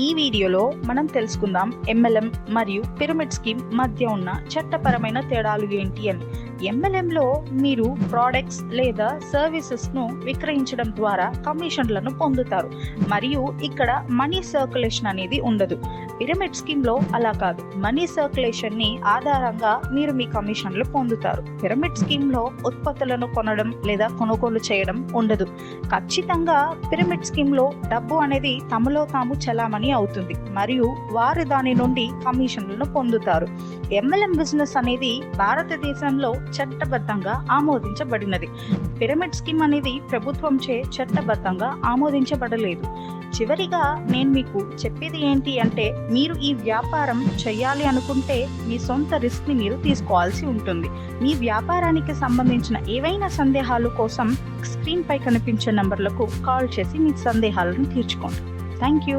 ఈ వీడియోలో మనం తెలుసుకుందాం ఎంఎల్ఎం మరియు పిరమిడ్ స్కీమ్ మధ్య ఉన్న చట్టపరమైన తేడాలు ఏంటి అని. ఎంఎల్ఎంలో మీరు ప్రోడక్ట్స్ లేదా సర్వీసెస్ను విక్రయించడం ద్వారా కమిషన్లను పొందుతారు మరియు ఇక్కడ మనీ సర్క్యులేషన్ అనేది ఉండదు. పిరమిడ్ స్కీమ్లో అలా కాదు, మనీ సర్క్యులేషన్ని ఆధారంగా మీరు మీ కమిషన్లు పొందుతారు. పిరమిడ్ స్కీమ్లో ఉత్పత్తులను కొనడం లేదా కొనుగోలు చేయడం ఉండదు. ఖచ్చితంగా పిరమిడ్ స్కీమ్లో డబ్బు అనేది తమలో తాము చలామణి అవుతుంది మరియు వారు దాని నుండి కమిషన్లను పొందుతారు. ఎంఎల్ఎం బిజినెస్ అనేది భారతదేశంలో చట్టబద్ధంగా ఆమోదించబడినది. పిరమిడ్ స్కీమ్ అనేది ప్రభుత్వంచే చట్టబద్ధంగా ఆమోదించబడలేదు. చివరిగా నేను మీకు చెప్పేది ఏంటి అంటే, మీరు ఈ వ్యాపారం చేయాలి అనుకుంటే మీ సొంత రిస్క్ని మీరు తీసుకోవాల్సి ఉంటుంది. మీ వ్యాపారానికి సంబంధించిన ఏవైనా సందేహాల కోసం స్క్రీన్ పై కనిపించే నంబర్లకు కాల్ చేసి మీ సందేహాలను తీర్చుకోండి. Thank you.